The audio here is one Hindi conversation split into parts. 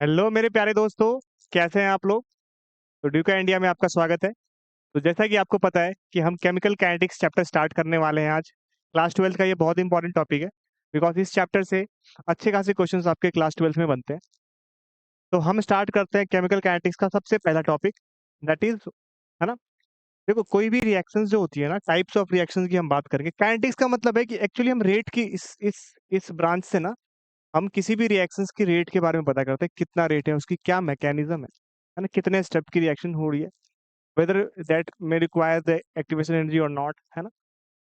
हेलो मेरे प्यारे दोस्तों। कैसे हैं आप लोग। तो ड्यूका इंडिया में आपका स्वागत है। तो जैसा कि आपको पता है कि हम केमिकल काइनेटिक्स चैप्टर स्टार्ट करने वाले हैं आज। क्लास 12 का ये बहुत इंपॉर्टेंट टॉपिक है, बिकॉज इस चैप्टर से अच्छे खासे क्वेश्चंस आपके क्लास 12 में बनते हैं। तो हम स्टार्ट करते हैं केमिकल काइनेटिक्स का सबसे पहला टॉपिक, दैट इज, है ना। देखो, कोई भी रिएक्शंस जो होती है ना, टाइप्स ऑफ रिएक्शंस की हम बात करेंगे। काइनेटिक्स का मतलब है कि एक्चुअली हम रेट की इस ब्रांच से ना, हम किसी भी रिएक्शंस की रेट के बारे में पता करते हैं, कितना रेट है, उसकी क्या मैकेनिज्म है ना, कितने स्टेप की रिएक्शन हो रही है, whether that may require the activation energy और नॉट, है ना।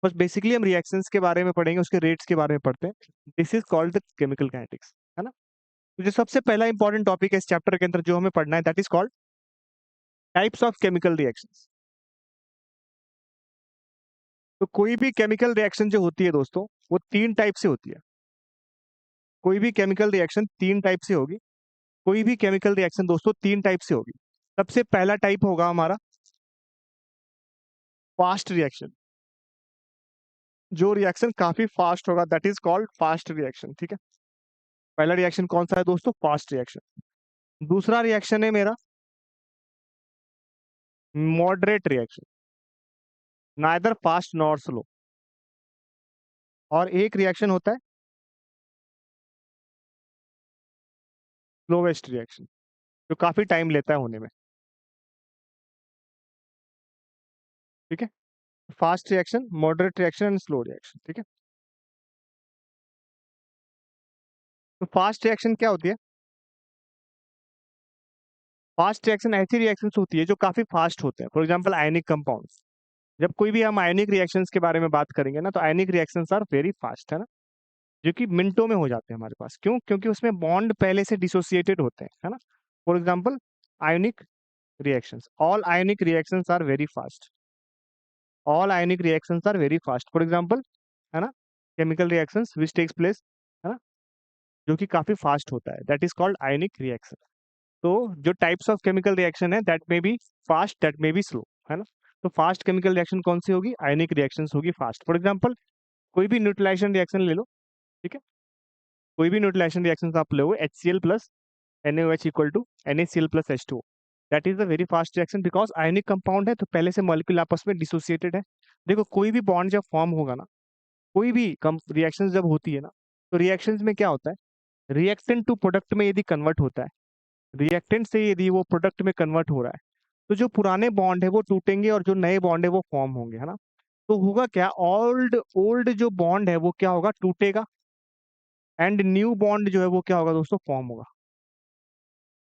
बस बेसिकली हम रिएक्शंस के बारे में पढ़ेंगे, उसके रेट्स के बारे में पढ़ते हैं। This is called the chemical kinetics, है ना। तो जो सबसे पहला इंपॉर्टेंट टॉपिक है इस चैप्टर के अंदर जो हमें पढ़ना है, that is called types of chemical reactions. तो कोई भी केमिकल रिएक्शन जो होती है दोस्तों, वो तीन टाइप से होती है। कोई भी केमिकल रिएक्शन तीन टाइप से होगी। कोई भी केमिकल रिएक्शन दोस्तों तीन टाइप से होगी। सबसे पहला टाइप होगा हमारा फास्ट रिएक्शन। जो रिएक्शन काफी फास्ट होगा, that is called fast reaction, ठीक है। पहला रिएक्शन कौन सा है दोस्तों? Fast reaction. दूसरा रिएक्शन है मेरा moderate reaction, neither fast nor slow. और एक रिएक्शन होता है स्लोवेस्ट रिएक्शन, जो काफी टाइम लेता है होने में, ठीक है। Fast reaction, moderate reaction and slow reaction, ठीक है। तो फास्ट रिएक्शन क्या होती है? फास्ट रिएक्शन ऐसी रिएक्शन होती है जो काफी फास्ट होते हैं। For example ionic compounds. जब कोई भी हम आयनिक रिएक्शंस के बारे में बात करेंगे ना, तो ionic reactions are very fast, है ना। जो कि मिनटों में हो जाते हैं हमारे पास। क्यों? क्योंकि उसमें बॉन्ड पहले से डिसोसिएटेड होते हैं, है ना। For example ionic reactions, all ionic reactions are very fast. All ionic reactions are very fast, for example, है ना। Chemical reactions which takes place, है ना, जो कि काफी फास्ट होता है, that is called ionic reaction. तो जो टाइप्स ऑफ केमिकल रिएक्शन है, that may be fast, that may be slow, है ना। तो फास्ट केमिकल रिएक्शन कौन सी होगी? आयनिक रिएक्शंस होगी फास्ट। फॉर एग्जाम्पल कोई भी न्यूट्रलाइजेशन रिएक्शन ले लो, ठीक है। कोई भी न्यूट्रलाइजेशन रिएक्शन आप लो, HCl plus NaOH equal to NaCl plus H2O, that is a very fast reaction, because ionic compound है तो पहले से मॉलिक्यूल आपस में डिसोसिएटेड है। देखो, कोई भी बॉन्ड जब फॉर्म होगा ना, कोई भी रिएक्शन जब होती है ना, तो रिएक्शंस में क्या होता है, रिएक्टेंट टू प्रोडक्ट में यदि कन्वर्ट होता है, रिएक्टेंट से यदि वो प्रोडक्ट में कन्वर्ट हो रहा है, तो जो पुराने बॉन्ड है वो टूटेंगे और जो नए बॉन्ड है वो फॉर्म होंगे, है ना। तो होगा क्या, ओल्ड ओल्ड जो बॉन्ड है वो क्या होगा, टूटेगा। एंड न्यू बॉन्ड जो है वो क्या होगा दोस्तों, फॉर्म होगा।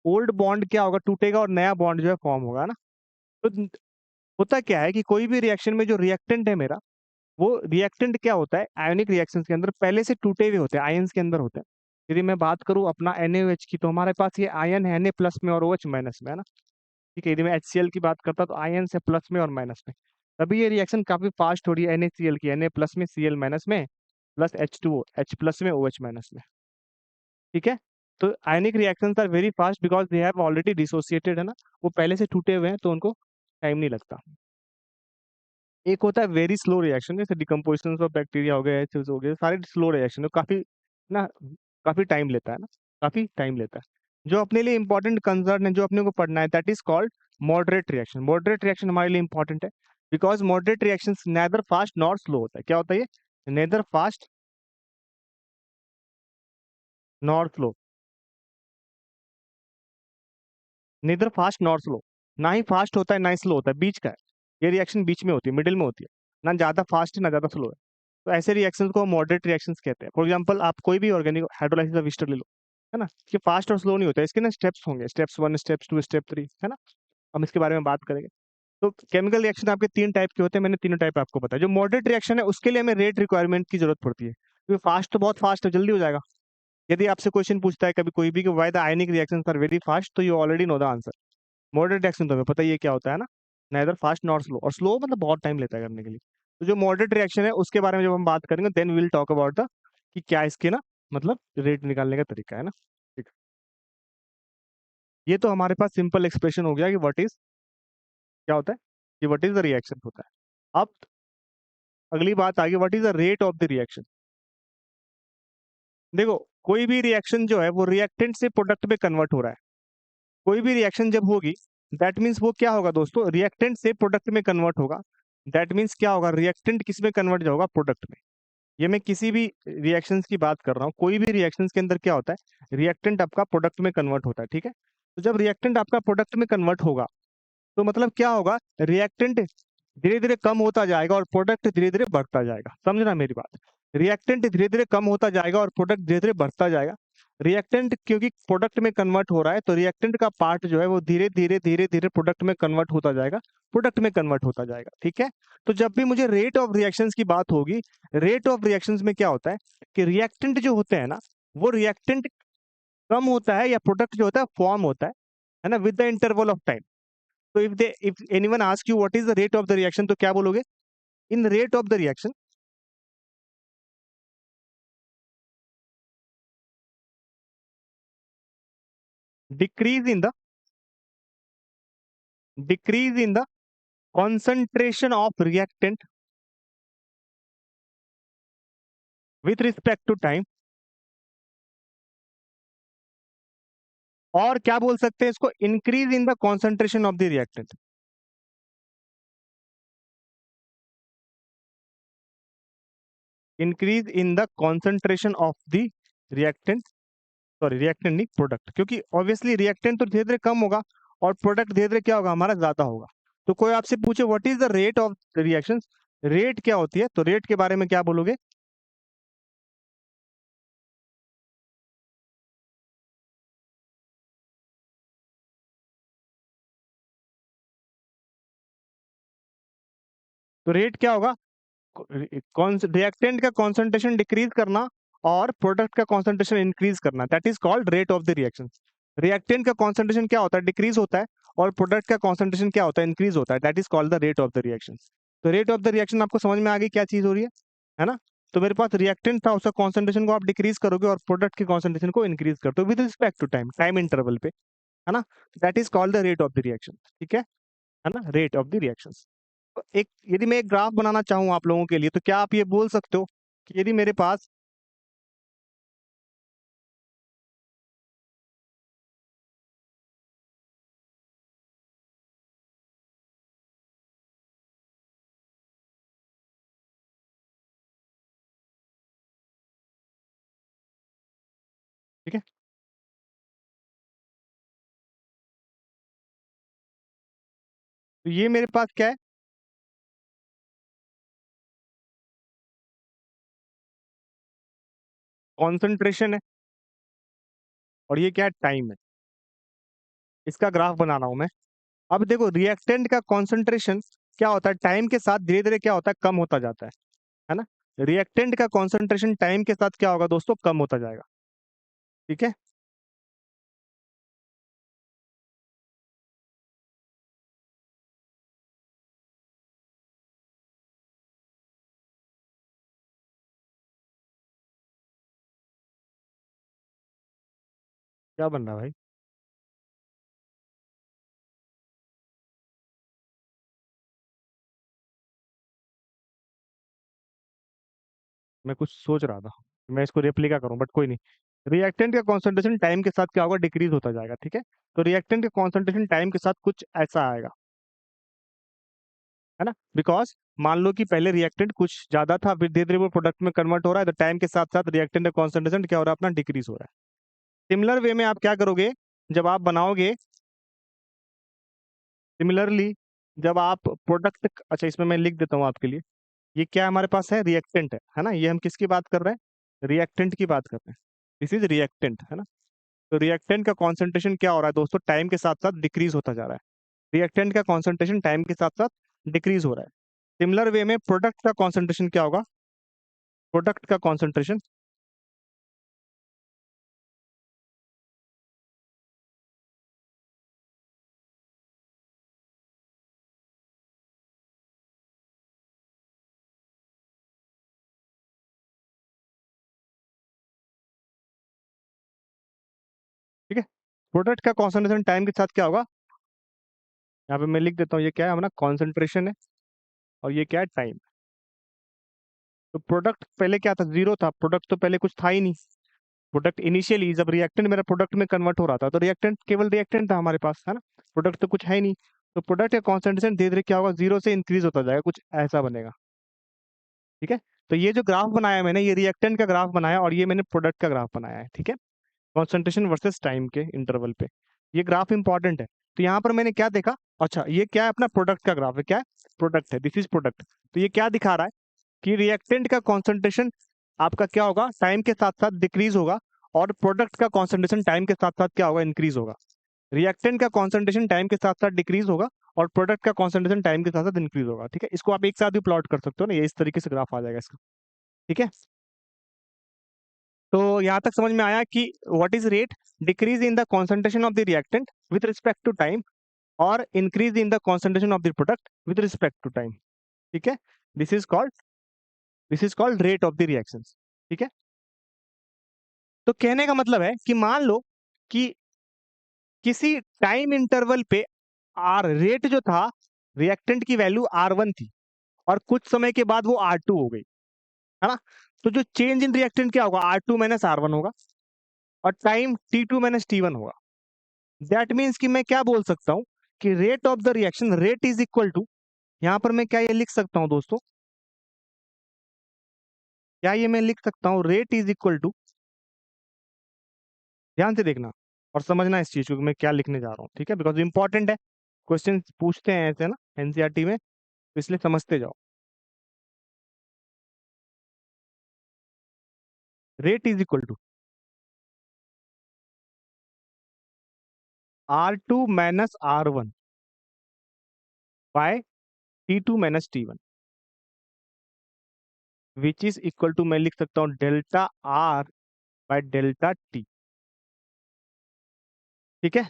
ओल्ड बॉन्ड क्या होगा, टूटेगा, और नया बॉन्ड जो है फॉर्म होगा ना। तो होता क्या है कि कोई भी रिएक्शन में जो रिएक्टेंट है मेरा, वो रिएक्टेंट क्या होता है, आयनिक रिएक्शंस के अंदर पहले से टूटे हुए होते हैं, आयंस के अंदर होते हैं। यदि मैं बात करूं अपना NaOH की, तो हमारे पास ये आयन है Na प्लस में और OH माइनस में, है ना। ठीक है। यदि मैं HCl की बात करता तो आयन से प्लस में और माइनस में। तभी ये रिएक्शन काफी फास्ट हो रही है NaCl की, Na प्लस में Cl माइनस में प्लस H2O, H प्लस में OH माइनस में, ठीक है। तो ionic reactions are very fast because they have already dissociated, है ना। वो पहले से टूटे हुए हैं तो उनको टाइम नहीं लगता। एक होता है वेरी स्लो रिएक्शन, जैसे डिकम्पोजिशन ऑफ बैक्टीरिया हो गए, एसिड्स हो गए, सारे स्लो रिएक्शन काफी ना, काफी टाइम लेता है ना, काफी टाइम लेता है। जो अपने लिए इंपॉर्टेंट कंसर्न है, जो अपने को पढ़ना है, that is called moderate reaction. Moderate reaction हमारे लिए इंपॉर्टेंट है, because moderate reaction neither fast nor slow होता है। क्या होता है ये? Neither fast nor slow, neither fast nor slow. ना ही फास्ट होता है ना ही स्लो होता है, बीच का है। ये रिएक्शन बीच में होती है, मिडिल में होती है। ना ज्यादा फास्ट है ना ज्यादा स्लो है। तो ऐसे रिएक्शंस को मॉडरेट रिएक्शंस कहते हैं। फॉर एग्जांपल आप कोई भी ऑर्गेनिक हाइड्रोलाइसिस ऑफ ईस्टर ले लो, है ना। ये फास्ट और स्लो नहीं होता है, इसके ना स्टेप्स होंगे, स्टेप्स 1, स्टेप्स 2, स्टेप 3, है ना। हम इसके बारे में बात करेंगे। तो केमिकल रिएक्शन आपके तीन टाइप के होते हैं, मैंने तीनों टाइप आपको बताया। जो मॉडरेट रिएक्शन है उसके लिए हमें रेट रिक्वायरमेंट की जरूरत पड़ती है, क्योंकि फास्ट तो बहुत फास्ट है, जल्दी हो जाएगा। यदि आपसे क्वेश्चन पूछता है कभी कोई भी कि why the ionic reactions are very fast, तो you already know the answer. Moderate reaction तो हमें पता ही है क्या होता है ना, नाइदर फास्ट नॉट स्लो। और स्लो मतलब बहुत टाइम लेता है करने के लिए। तो जो मॉडरेट रिएक्शन है उसके बारे में जब हम बात करेंगे, then will talk about the कि क्या इसके ना, मतलब रेट निकालने का तरीका है ना। ठीक है। ये तो हमारे पास सिंपल एक्सप्रेशन हो गया कि व्हाट इज, क्या होता है, कि व्हाट इज द रिएक्शन होता है। अब अगली बात आ गई, what is the rate of the reaction. देखो, कोई भी रिएक्शन जो है वो रिएक्टेंट से प्रोडक्ट में कन्वर्ट हो रहा है। कोई भी रिएक्शन जब होगी, दैट मीन्स वो क्या होगा दोस्तों, रिएक्टेंट से प्रोडक्ट में कन्वर्ट होगा। दैट मीन्स क्या होगा, रिएक्टेंट किस में कन्वर्ट होगा, प्रोडक्ट में। ये मैं किसी भी रिएक्शंस की बात कर रहा हूँ, कोई भी रिएक्शंस के अंदर क्या होता है, रिएक्टेंट आपका प्रोडक्ट में कन्वर्ट होता है, ठीक है। तो जब रिएक्टेंट आपका प्रोडक्ट में कन्वर्ट होगा, तो मतलब क्या होगा, रिएक्टेंट धीरे धीरे कम होता जाएगा और प्रोडक्ट धीरे धीरे बढ़ता जाएगा। समझना मेरी बात, रिएक्टेंट धीरे धीरे कम होता जाएगा और प्रोडक्ट धीरे धीरे बढ़ता जाएगा। रिएक्टेंट क्योंकि प्रोडक्ट में कन्वर्ट हो रहा है, तो रिएक्टेंट का पार्ट जो है वो धीरे धीरे धीरे धीरे प्रोडक्ट में कन्वर्ट होता जाएगा, प्रोडक्ट में कन्वर्ट होता जाएगा, ठीक है। तो जब भी मुझे रेट ऑफ रिएक्शंस की बात होगी, रेट ऑफ रिएक्शंस में क्या होता है कि रिएक्टेंट जो होते हैं ना, वो रिएक्टेंट कम होता है या प्रोडक्ट जो होता है फॉर्म होता है ना, with the interval of time. तो if anyone ask you what is the rate of the reaction, तो क्या बोलोगे, in rate of the reaction decrease in the decrease in the concentration of reactant with respect to time, और क्या बोल सकते हैं इसको, increase in the concentration of the reactant. Increase in the concentration of the reactant, sorry reactant नहीं, प्रोडक्ट, क्योंकि ऑब्वियसली रिएक्टेंट तो धीरे धीरे कम होगा और प्रोडक्ट धीरे धीरे क्या होगा, हमारा ज्यादा होगा। तो कोई आपसे पूछे what is the rate of reaction, rate क्या होती है, तो रेट के बारे में क्या बोलोगे, तो रेट क्या होगा, कौन रिएक्टेंट का कॉन्सेंट्रेशन डिक्रीज करना और प्रोडक्ट का कॉन्सेंट्रेशन इंक्रीज करना, that is called rate of the reaction. Reactant का कॉन्सेंट्रेशन क्या होता है, डिक्रीज होता है, और प्रोडक्ट का कॉन्सेंट्रेशन क्या होता है, इंक्रीज होता है, that is called the rate of the reaction. तो रेट ऑफ द रिएक्शन आपको समझ में आ गई क्या चीज हो रही है ना। तो मेरे पास रिएक्टेंट था, उसका कॉन्सेंट्रेशन को आप डिक्रीज करोगे और प्रोडक्ट के कॉन्सेंट्रेशन को इंक्रीज करते हो with respect to time, time interval पे, है ना। That is called the rate of the reaction, ठीक है ना, रेट ऑफ द रिएक्शन। एक यदि मैं एक ग्राफ बनाना चाहूँ आप लोगों के लिए, तो क्या आप ये बोल सकते हो कि यदि मेरे पास, ठीक है, तो ये मेरे पास क्या है, कॉन्सेंट्रेशन है, और ये क्या है, टाइम है। इसका ग्राफ बना रहा हूं मैं। अब देखो रिएक्टेंट का कॉन्सेंट्रेशन क्या होता है, टाइम के साथ धीरे धीरे क्या होता है, कम होता जाता है ना। रिएक्टेंट का कॉन्सेंट्रेशन टाइम के साथ क्या होगा दोस्तों, कम होता जाएगा, ठीक है। क्या बन रहा है भाई, मैं कुछ सोच रहा था, मैं इसको रेप्लिका करूं, बट कोई नहीं। रिएक्टेंट का कॉन्सेंट्रेशन टाइम के साथ क्या होगा, डिक्रीज होता जाएगा, ठीक है। तो रिएक्टेंट का कॉन्सेंट्रेशन टाइम के साथ कुछ ऐसा आएगा, है ना। बिकॉज मान लो कि पहले रिएक्टेंट कुछ ज्यादा था, फिर धीरे धीरे वो प्रोडक्ट में कन्वर्ट हो रहा है, तो टाइम के साथ साथ रिएक्टेंट का कॉन्सेंट्रेशन क्या हो रहा है, अपना डिक्रीज हो रहा है। सिमिलर वे में आप क्या करोगे, जब आप बनाओगे, सिमिलरली जब आप प्रोडक्ट, अच्छा इसमें मैं लिख देता हूँ आपके लिए, ये क्या हमारे पास है, रिएक्टेंट है ना। ये हम किसकी बात कर रहे हैं, रिएक्टेंट की बात कर रहे हैं, दिस इज रिएक्टेंट, है ना। तो रिएक्टेंट का कॉन्सेंट्रेशन क्या हो रहा है दोस्तों, टाइम के साथ साथ डिक्रीज होता जा रहा है। रिएक्टेंट का कॉन्सेंट्रेशन टाइम के साथ साथ डिक्रीज हो रहा है। सिमिलर वे में प्रोडक्ट का कॉन्सेंट्रेशन क्या होगा, प्रोडक्ट का कॉन्सेंट्रेशन, ठीक है। प्रोडक्ट का कॉन्सेंट्रेशन टाइम के साथ क्या होगा, यहाँ पे मैं लिख देता हूँ, ये क्या है हमारा कॉन्सेंट्रेशन है, और ये क्या है, टाइम। तो प्रोडक्ट पहले क्या था, जीरो था, प्रोडक्ट तो पहले कुछ था ही नहीं, प्रोडक्ट इनिशियली जब रिएक्टेंट मेरा प्रोडक्ट में कन्वर्ट हो रहा था तो रिएक्टेंट केवल रिएक्टेंट था हमारे पास, है ना, प्रोडक्ट तो कुछ है ही नहीं। तो प्रोडक्ट का कॉन्सेंट्रेशन धीरे धीरे क्या होगा, जीरो से इंक्रीज होता जाएगा, कुछ ऐसा बनेगा। ठीक है, तो ये जो ग्राफ बनाया मैंने, ये रिएक्टेंट का ग्राफ बनाया और ये मैंने प्रोडक्ट का ग्राफ बनाया है। ठीक है, कॉन्सेंट्रेशन वर्सेस टाइम के इंटरवल पे ये ग्राफ इंपॉर्टेंट है। तो यहाँ पर मैंने क्या देखा, अच्छा ये क्या है, अपना प्रोडक्ट का ग्राफ है, क्या है, प्रोडक्ट है, दिस इज प्रोडक्ट। तो ये क्या दिखा रहा है कि रिएक्टेंट का कॉन्सेंट्रेशन आपका क्या होगा, टाइम के साथ साथ डिक्रीज होगा, और प्रोडक्ट का कॉन्सेंट्रेशन टाइम के साथ साथ क्या होगा, इंक्रीज होगा। रिएक्टेंट का कॉन्सेंट्रेशन टाइम के साथ साथ डिक्रीज होगा और प्रोडक्ट का कॉन्सेंट्रेशन टाइम के साथ साथ इंक्रीज होगा। ठीक है, इसको आप एक साथ भी प्लॉट कर सकते हो ना, ये इस तरीके से ग्राफ आ जाएगा इसका। ठीक है, तो यहाँ तक समझ में आया कि what is rate, decrease in the concentration of the reactant with respect to time, और increase in the concentration of the product with respect to time. ठीक है, this is called this is called rate of the reaction. ठीक है, तो कहने का मतलब है कि मान लो कि किसी टाइम इंटरवल पे आर रेट जो था, रिएक्टेंट की वैल्यू R1 थी, और कुछ समय के बाद वो R2 हो गई, है ना। तो जो चेंज इन रिएक्टेंट क्या होगा, R2 माइनस R1 होगा, और टाइम T2 माइनस T1 होगा। दैट मीन्स कि मैं क्या बोल सकता हूं कि rate of the reaction, rate is equal to, यहां पर मैं क्या ये लिख सकता हूं दोस्तों, क्या ये मैं लिख सकता हूं, रेट इज इक्वल टू, ध्यान से देखना और समझना इस चीज को कि मैं क्या लिखने जा रहा हूं। ठीक है, बिकॉज इंपॉर्टेंट है, क्वेश्चन पूछते हैं ऐसे ना एनसीईआरटी में, तो इसलिए समझते जाओ। Rate is equal to R2 minus R1 by T2 minus T1, which is equal to, मैं लिख सकता हूं delta R by delta T। ठीक है,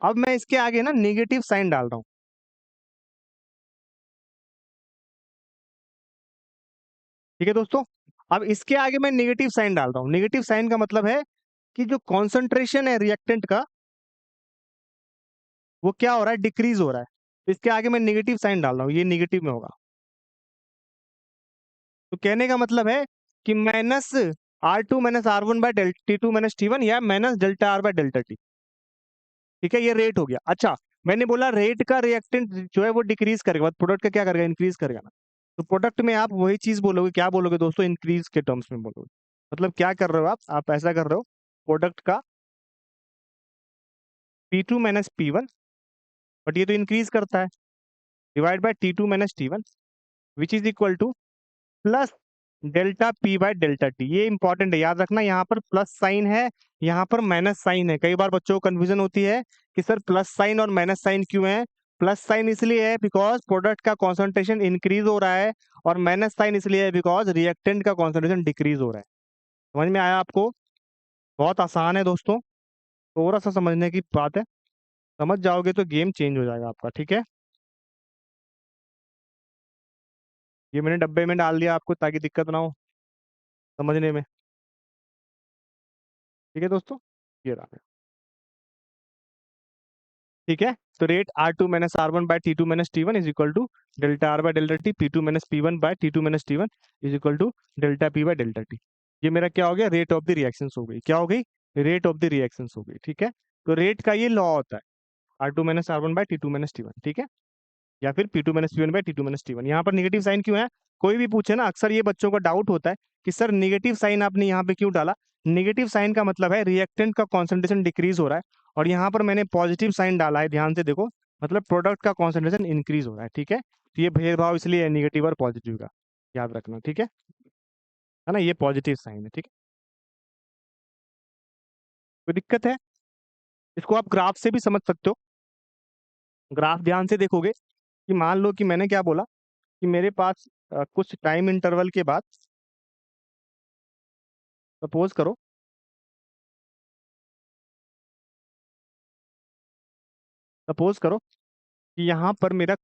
अब मैं इसके आगे ना नेगेटिव साइन डाल रहा हूं। ठीक है दोस्तों, अब इसके आगे मैं नेगेटिव साइन डाल रहा हूं। नेगेटिव साइन का मतलब है कि जो कॉन्सेंट्रेशन है रिएक्टेंट का, वो क्या हो रहा है, डिक्रीज हो रहा है। तो इसके आगे मैं नेगेटिव साइन डाल रहा हूं, ये नेगेटिव में होगा। तो कहने का मतलब है कि minus R2 minus R1 by T2 minus T1, या minus delta R by delta T। ठीक है, ये रेट हो गया। अच्छा, मैंने बोला रेट का रिएक्टेंट जो है वो डिक्रीज करेगा, प्रोडक्ट का क्या करेगा, इंक्रीज करेगा ना। तो प्रोडक्ट में आप वही चीज बोलोगे, क्या बोलोगे दोस्तों, इंक्रीज के टर्म्स में बोलोगे। मतलब क्या कर रहे हो आप ऐसा कर रहे हो, प्रोडक्ट का P2 माइनस P1, बट ये तो इंक्रीज करता है, divide by T2 minus T1, which is equal to plus delta P by delta T। ये इंपॉर्टेंट है, याद रखना, यहाँ पर प्लस साइन है, यहाँ पर माइनस साइन है। कई बार बच्चों को कंफ्यूजन होती है कि सर प्लस साइन और माइनस साइन क्यों है। प्लस साइन इसलिए है बिकॉज प्रोडक्ट का कॉन्सेंट्रेशन इंक्रीज हो रहा है, और माइनस साइन इसलिए है बिकॉज रिएक्टेंट का कॉन्सेंट्रेशन डिक्रीज हो रहा है। समझ में आया आपको, बहुत आसान है दोस्तों, थोड़ा सा समझने की बात है, समझ जाओगे तो गेम चेंज हो जाएगा आपका। ठीक है, ये मैंने डब्बे में डाल दिया आपको ताकि दिक्कत ना हो समझने में। ठीक है दोस्तों, ये रहा। ठीक है, तो rate R2 minus R1 by T2 minus T1 is equal to delta R by delta T, P2 minus P1 by T2 minus T1 is equal to delta P by delta T। ये मेरा क्या हो गया, रेट ऑफ द रिएक्शंस हो गई, क्या हो गई, रेट ऑफ द रिएक्शंस हो गई। ठीक है, तो रेट का ये लॉ होता है, R2 minus R1 by T2 minus T1। ठीक है, या फिर P2 minus P1 by T2 minus T1। यहाँ पर नेगेटिव साइन क्यों है, कोई भी पूछे ना, अक्सर ये बच्चों का डाउट होता है कि सर नेगेटिव साइन आपने यहाँ पे क्यों डाला। नेगेटिव साइन का मतलब है रिएक्टेंट का कॉन्सेंट्रेशन डिक्रीज हो रहा है, और यहाँ पर मैंने पॉजिटिव साइन डाला है, ध्यान से देखो, मतलब प्रोडक्ट का कॉन्सेंट्रेशन इंक्रीज हो रहा है। ठीक है, तो ये भेदभाव इसलिए है नेगेटिव और पॉजिटिव का, याद रखना। ठीक है ना, ये पॉजिटिव साइन है। ठीक है, कोई दिक्कत है, इसको आप ग्राफ से भी समझ सकते हो। ग्राफ ध्यान से देखोगे कि मान लो कि मैंने क्या बोला कि मेरे पास कुछ टाइम इंटरवल के बाद, सपोज करो, सपोज करो कि यहाँ पर मेरा,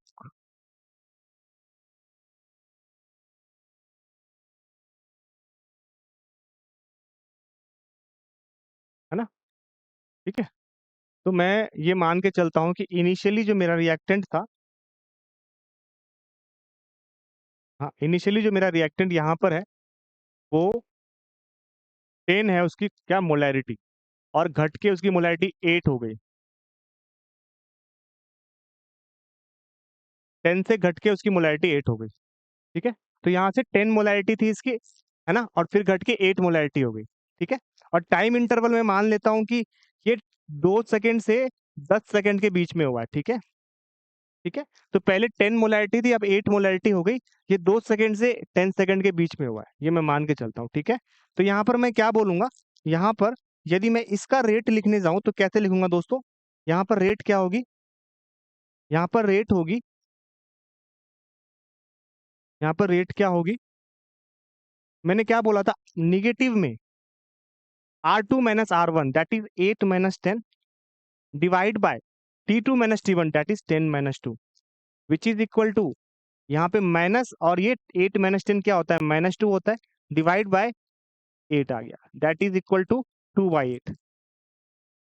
है ना, ठीक है, तो मैं ये मान के चलता हूँ कि इनिशियली जो मेरा रिएक्टेंट था, हाँ इनिशियली जो मेरा रिएक्टेंट यहाँ पर है वो 10 है उसकी क्या मोलैरिटी, और घट के उसकी मोलैरिटी 8 हो गई। 10 से घट के उसकी मोलैरिटी 8 हो गई। ठीक है, तो यहाँ से 10 मोलैरिटी थी इसकी, है ना, और फिर घट के 8 मोलैरिटी हो गई। ठीक है, और टाइम इंटरवल में मान लेता हूँ कि ये 2 सेकंड से 10 सेकंड के बीच में हुआ है। ठीक है, ठीक है, तो पहले 10 मोलैरिटी थी, अब 8 मोलैरिटी हो गई। ये 2 सेकंड से 10 सेकंड के बीच में हुआ है, ये मैं मान के चलता हूँ। ठीक है, तो यहाँ पर मैं क्या बोलूंगा, यहाँ पर यदि मैं इसका रेट लिखने जाऊं तो कैसे लिखूंगा दोस्तों, यहाँ पर रेट क्या होगी, यहाँ पर रेट होगी, यहाँ पर रेट क्या होगी, मैंने क्या बोला था निगेटिव में, R2 minus R1 that is 8 minus 10 divide by T2 minus T1 that is 10 minus 2 which is equal to, यहाँ पे माइनस और ये 8 माइनस 10 क्या होता है, -2 होता है, डिवाइड बाय 8 आ गया, दैट इज इक्वल टू 2/8।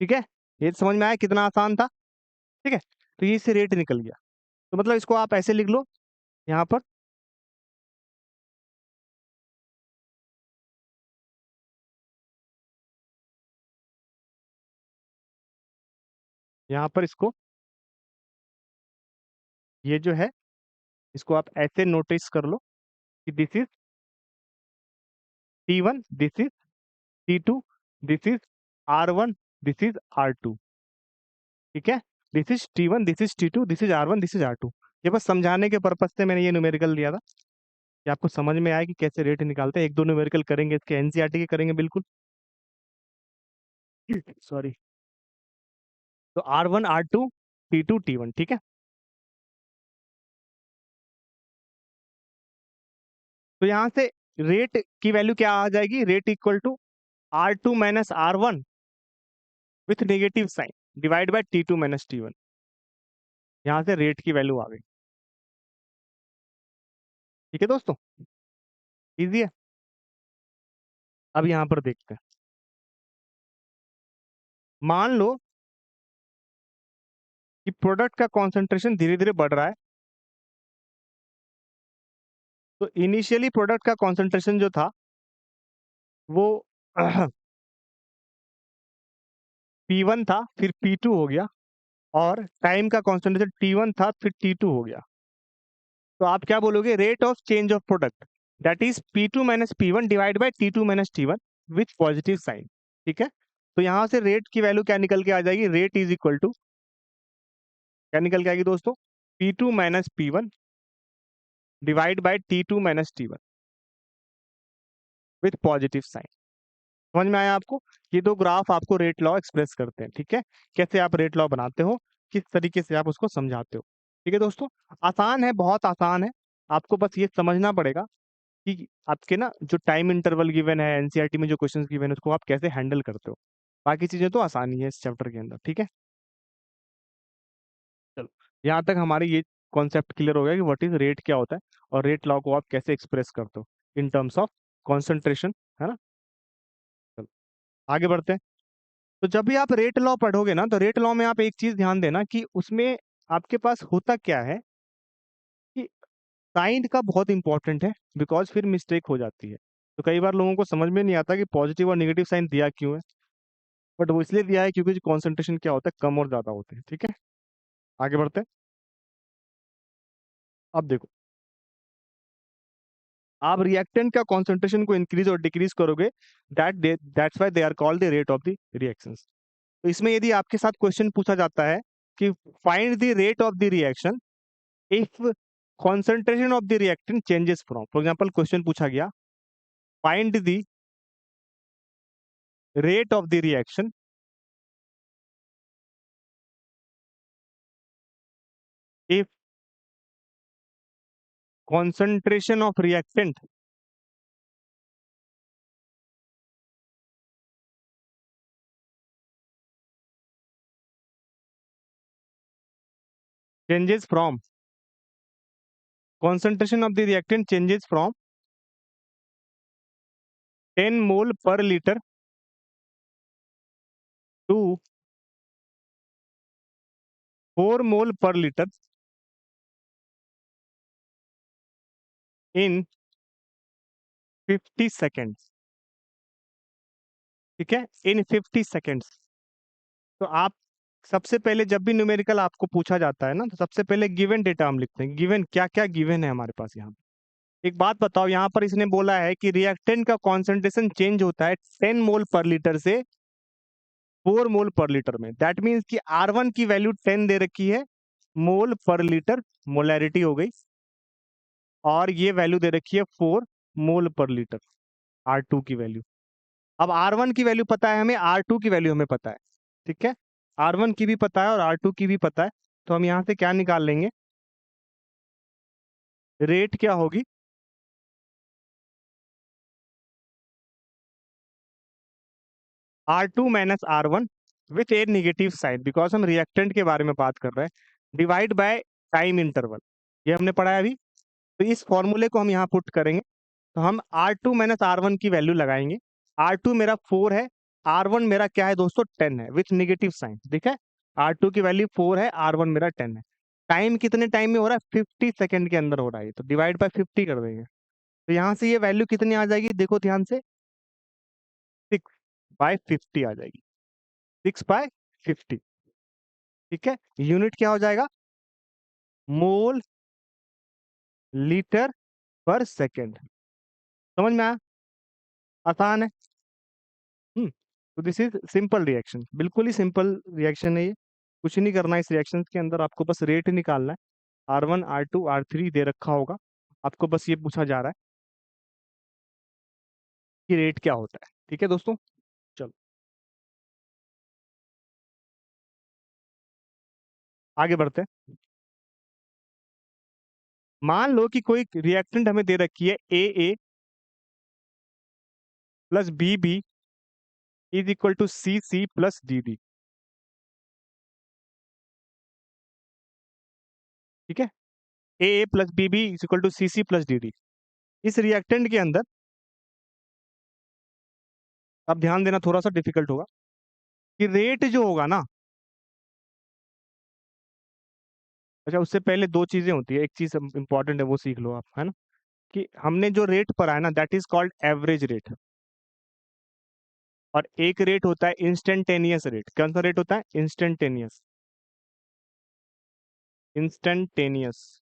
ठीक है, ये समझ में आया कितना आसान था। ठीक है, तो ये इससे रेट निकल गया, तो मतलब इसको आप ऐसे लिख लो, यहाँ पर यहाँ पर इसको, ये जो है इसको आप ऐसे नोटिस कर लो कि this is T1, this is T2, this is R1, this is R2। ठीक है, this is T1, this is T2, this is R1, this is R2। ये बस समझाने के पर्पज से मैंने ये न्यूमेरिकल दिया था कि आपको समझ में आए कि कैसे रेट निकालते हैं। एक दो न्यूमेरिकल करेंगे इसके, एनसीईआरटी के करेंगे बिल्कुल। सॉरी, तो R1 R2 T2 T1। ठीक है, तो यहां से रेट की वैल्यू क्या आ जाएगी, rate equal to R2 minus R1 with negative sign divide by T2 minus T1। यहां से रेट की वैल्यू आ गई। ठीक है दोस्तों, इजी है। अब यहां पर देखते हैं, मान लो कि प्रोडक्ट का कॉन्सेंट्रेशन धीरे धीरे बढ़ रहा है। तो इनिशियली प्रोडक्ट का कॉन्सेंट्रेशन जो था वो P1 था, फिर P2 हो गया, और टाइम का कॉन्सेंट्रेशन T1 था, फिर T2 हो गया। तो आप क्या बोलोगे, rate of change of product that is P2 minus P1 divide by T2 minus T1 with positive sign. ठीक है, तो यहां से रेट की वैल्यू क्या निकल के आ जाएगी, रेट इज इक्वल टू क्या निकल के आएगी दोस्तों, P2 minus P1 divide by T2 minus T1 with positive sign. समझ में आया आपको, ये दो ग्राफ आपको रेट लॉ एक्सप्रेस करते हैं। ठीक है, कैसे आप रेट लॉ बनाते हो, किस तरीके से आप उसको समझाते हो। ठीक है दोस्तों, आसान है, बहुत आसान है। आपको बस ये समझना पड़ेगा कि आपके ना जो टाइम इंटरवल गिवन है एनसीईआरटी में, जो क्वेश्चंस गिवन है, उसको आप कैसे हैंडल करते हो। बाकी चीजें तो आसानी है इस चैप्टर के अंदर। ठीक है, चलो, यहाँ तक हमारी ये कॉन्सेप्ट क्लियर हो गया कि व्हाट इज रेट क्या होता है, और रेट लॉ को आप कैसे एक्सप्रेस करते हो इन टर्म्स ऑफ कॉन्सेंट्रेशन, है ना। चलो, आगे बढ़ते हैं। तो जब भी आप रेट लॉ पढ़ोगे ना, तो रेट लॉ में आप एक चीज ध्यान देना कि उसमें आपके पास होता क्या है कि साइन का बहुत इंपॉर्टेंट है, बिकॉज फिर मिस्टेक हो जाती है। तो कई बार लोगों को समझ में नहीं आता कि पॉजिटिव और नेगेटिव साइन दिया क्यों है, बट वो इसलिए दिया है क्योंकि कॉन्सेंट्रेशन क्या होता है, कम और ज्यादा होते हैं। ठीक है, आगे बढ़ते हैं। अब देखो, आप रिएक्टेंट का कॉन्सेंट्रेशन को इंक्रीज और डिक्रीज करोगे, that's why they are called the rate of the reactions. तो इसमें यदि आपके साथ क्वेश्चन पूछा जाता है कि find the rate of the reaction if concentration of the reactant changes from, for example question पूछा गया, find the rate of the reaction if concentration of reactant changes from, concentration of the reactant changes from 10 mole per liter to 4 mole per liter in 50 seconds। ठीक है, इन 50 सेकेंड्स। तो आप सबसे पहले जब भी न्यूमेरिकल आपको पूछा जाता है ना, तो सबसे पहले गिवन डेटा हम लिखते हैं। गिवन क्या क्या गिवन है हमारे पास यहाँ पे। एक बात बताओ, यहाँ पर इसने बोला है कि रिएक्टेंट का कॉन्सेंट्रेशन चेंज होता है 10 मोल/लीटर से 4 मोल/लीटर में। दैट मीन्स कि R1 की वैल्यू 10 दे रखी है, मोल/लीटर, मोलैरिटी हो गई, और ये वैल्यू दे रखी है 4 मोल/लीटर, R2 की वैल्यू। अब R1 की वैल्यू पता है हमें, R2 की वैल्यू हमें पता है। ठीक है, R1 की भी पता है और R2 की भी पता है। तो हम यहाँ से क्या निकाल लेंगे, रेट क्या होगी, R2 minus R1 with a negative sign, because हम रिएक्टेंट के बारे में बात कर रहे हैं, डिवाइड बाय टाइम इंटरवल। ये हमने पढ़ा है अभी। तो इस फॉर्मूले को हम यहाँ पुट करेंगे, तो हम R2 माइनस R1 की वैल्यू लगाएंगे। R2 मेरा 4 है, R1 मेरा क्या है दोस्तों, 10 है विथ नेगेटिव साइन। ठीक है, R2 की वैल्यू 4 है, R1 मेरा 10 है। टाइम कितने टाइम में हो रहा है, 50 सेकेंड के अंदर हो रहा है, तो डिवाइड बाय 50 कर देंगे। तो यहाँ से ये वैल्यू कितनी आ जाएगी, देखो ध्यान से, 6/50 आ जाएगी, 6/50। ठीक है, यूनिट क्या हो जाएगा, मोल लीटर पर सेकेंड। समझ में आया, आसान है। तो दिस इज सिंपल रिएक्शन, बिल्कुल ही सिंपल रिएक्शन है ये। कुछ नहीं करना है इस रिएक्शन के अंदर, आपको बस रेट निकालना है। R1, R2, R3 दे रखा होगा, आपको बस ये पूछा जा रहा है कि रेट क्या होता है। ठीक है दोस्तों, चलो आगे बढ़ते हैं। मान लो कि कोई रिएक्टेंट हमें दे रखी है AA plus BB is equal to CC plus DD। ठीक है, AA plus BB is equal to CC plus DD। इस रिएक्टेंट के अंदर, अब ध्यान देना, थोड़ा सा डिफिकल्ट होगा, कि रेट जो होगा ना, अच्छा उससे पहले दो चीजें होती है, एक चीज इंपॉर्टेंट है वो सीख लो आप, है ना, कि हमने जो रेट पढ़ा है ना, that is called average rate. और एक रेट होता है इंस्टेंटेनियस रेट। कौन सा रेट होता है, इंस्टेंटेनियस, इंस्टेंटेनियस।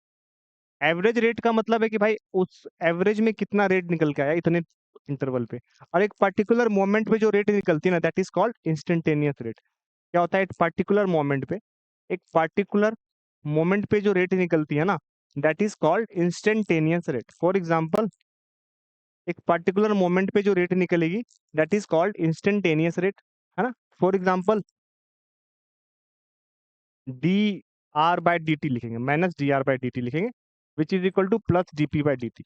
एवरेज रेट का मतलब है कि भाई उस एवरेज में कितना रेट निकल के आया इतने इंटरवल पे, और एक पर्टिकुलर मोमेंट पे जो रेट निकलती है ना, that is called instantaneous rate. क्या होता है, एक पर्टिकुलर मोमेंट पे, एक पर्टिकुलर मोमेंट पे जो रेट निकलती है ना, that is called instantaneous rate. For example, एक पर्टिकुलर मोमेंट पे जो रेट निकलेगी, that is called instantaneous rate, है ना। फॉर एग्जांपल, dr/dt लिखेंगे, माइनस dr/dt लिखेंगे, विच is equal to plus dp/dt,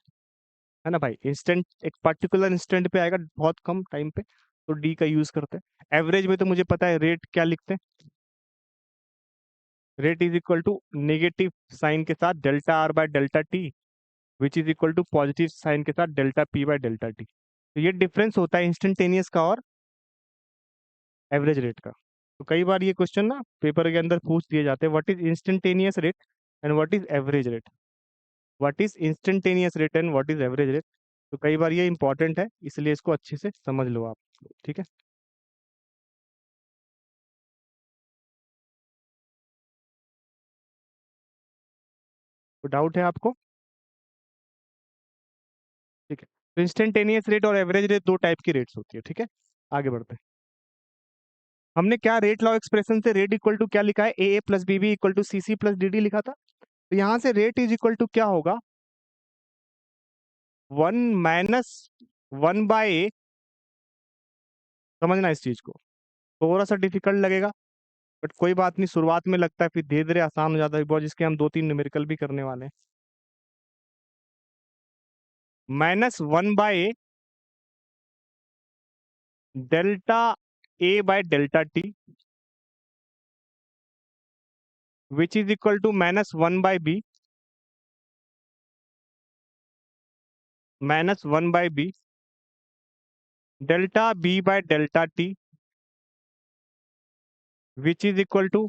है ना भाई। इंस्टेंट एक पर्टिकुलर इंस्टेंट पे आएगा, बहुत कम टाइम पे, तो डी का यूज करते हैं। एवरेज में तो मुझे पता है रेट क्या लिखते हैं, rate is equal to negative sign के साथ डेल्टा R/डेल्टा t, which is equal to positive sign के साथ डेल्टा P/डेल्टा t। तो ये डिफरेंस होता है इंस्टेंटेनियस का और एवरेज रेट का। तो कई बार ये क्वेश्चन ना पेपर के अंदर पूछ दिए जाते हैं, what is instantaneous rate and what is average rate, what is instantaneous rate and what is average rate. तो कई बार ये इंपॉर्टेंट है, इसलिए इसको अच्छे से समझ लो आप। ठीक है, तो डाउट है आपको, ठीक है। तो इंस्टेंटेनियस रेट और एवरेज रेट दो टाइप की रेट्स होती है। ठीक है, आगे बढ़ते हैं। हमने क्या रेट लॉ एक्सप्रेशन से रेट इक्वल टू क्या लिखा है, A plus B B equal to C C plus D D लिखा था। तो यहाँ से रेट इज इक्वल टू क्या होगा, 1 - 1/A। समझना इस चीज को, थोड़ा सा डिफिकल्ट लगेगा, बट कोई बात नहीं, शुरुआत में लगता है, फिर धीरे धीरे आसान हो जाता है बहुत, जिसके हम 2-3 न्यूमेरिकल भी करने वाले हैं। -1/A डेल्टा A/डेल्टा t, which is equal to -1/B, -1/B delta B/डेल्टा t, which is equal to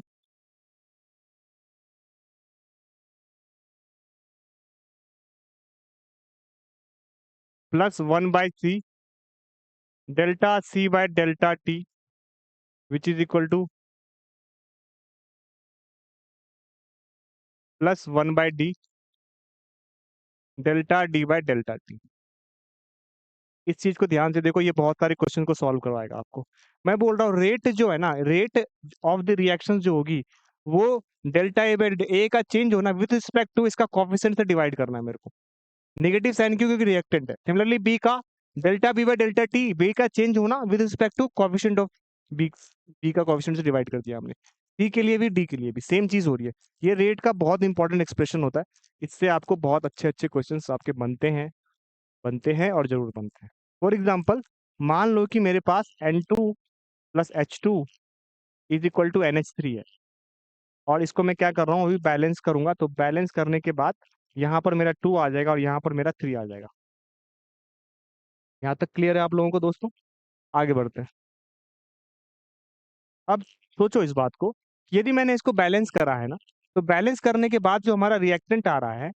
+1/C delta C by delta T which is equal to plus 1/d delta D by delta T. इस चीज को ध्यान से देखो, ये बहुत सारे क्वेश्चन को सॉल्व करवाएगा आपको। मैं बोल रहा हूँ रेट जो है ना, रेट ऑफ द रिएक्शन जो होगी वो डेल्टा ए बाय ए का चेंज होना विद रिस्पेक्ट टू इसका कोफिशिएंट से डिवाइड करना है मेरे को। नेगेटिव साइन क्यों, क्योंकि रिएक्टेंट है। सिमिलरली बी का delta B by delta T, B का चेंज होना with respect to coefficient of B, B का कोफिशिएंट से डिवाइड कर दिया हमने। सी के लिए भी डी के लिए भी सेम चीज हो रही है। ये रेट का बहुत इंपॉर्टेंट एक्सप्रेशन होता है, इससे आपको बहुत अच्छे अच्छे क्वेश्चन आपके बनते हैं और जरूर बनते हैं। फॉर एग्जाम्पल, मान लो कि मेरे पास N2 plus H2 is equal to NH3 है, और इसको मैं क्या कर रहा हूँ, अभी बैलेंस करूंगा। तो बैलेंस करने के बाद यहाँ पर मेरा 2 आ जाएगा और यहाँ पर मेरा 3 आ जाएगा। यहाँ तक क्लियर है आप लोगों को दोस्तों? आगे बढ़ते हैं। अब सोचो इस बात को, यदि मैंने इसको बैलेंस करा है ना, तो बैलेंस करने के बाद जो हमारा रिएक्टेंट आ रहा है,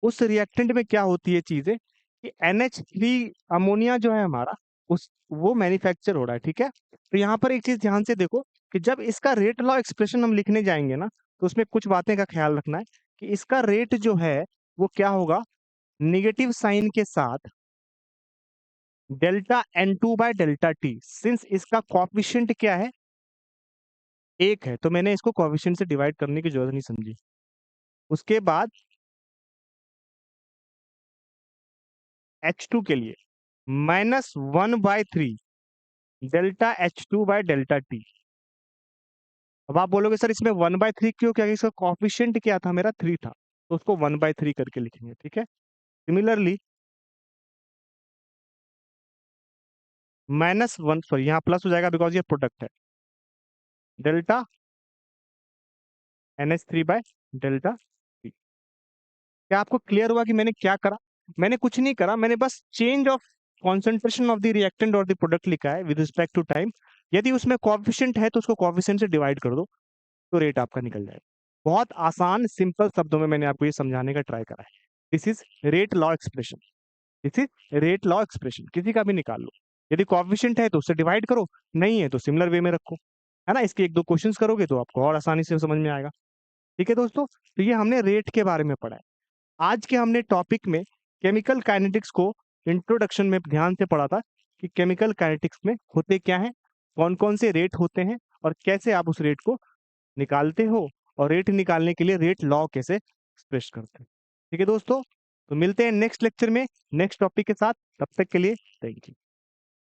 उस रिएक्टेंट में क्या होती है चीजें कि NH3 अमोनिया जो है हमारा, उस वो मैन्युफैक्चर हो रहा है, ठीक है। तो यहाँ पर एक चीज ध्यान से देखो कि जब इसका रेट लॉ एक्सप्रेशन हम लिखने जाएंगे ना, तो उसमें कुछ बातें का ख्याल रखना है कि इसका रेट जो है वो क्या होगा, निगेटिव साइन के साथ delta N2 bye delta T. Since इसका कॉफिशिएंट क्या है, 1 है, तो मैंने इसको कोएफिशिएंट से डिवाइड करने की जरूरत नहीं समझी। उसके बाद H2 के लिए -1/3 delta H2 bye delta T. अब आप बोलोगे सर इसमें 1/3 क्यों, क्या इसका कॉफिशिएंट क्या था, मेरा 3 था, तो उसको 1/3 करके लिखेंगे, ठीक है। सिमिलरली -1, सॉरी यहाँ प्लस हो जाएगा बिकॉज ये प्रोडक्ट है, delta NH3 bye delta T. क्या आपको क्लियर हुआ कि मैंने क्या करा? मैंने कुछ नहीं करा, मैंने बस change of concentration of the reactant और द प्रोडक्ट लिखा है विद रिस्पेक्ट टू टाइम। यदि उसमें कोएफिशिएंट है तो उसको कोएफिशिएंट से डिवाइड कर दो, तो रेट आपका निकल जाएगा। बहुत आसान सिंपल शब्दों में मैंने आपको ये समझाने का ट्राई करा है। This is rate law expression, this is rate law expression, किसी का भी निकाल लो। यदि कोएफिशिएंट है तो उससे डिवाइड करो, नहीं है तो सिमिलर वे में रखो, है ना। इसके 1-2 क्वेश्चंस करोगे तो आपको और आसानी से समझ में आएगा। ठीक है दोस्तों, तो ये हमने रेट के बारे में पढ़ा है। आज के हमने टॉपिक में केमिकल काइनेटिक्स को इंट्रोडक्शन में ध्यान से पढ़ा था कि केमिकल काइनेटिक्स में होते क्या है, कौन कौन से रेट होते हैं, और कैसे आप उस रेट को निकालते हो, और रेट निकालने के लिए रेट लॉ कैसे एक्सप्रेस करते हैं। ठीक है दोस्तों, तो मिलते हैं नेक्स्ट लेक्चर में नेक्स्ट टॉपिक के साथ। तब तक के लिए थैंक यू।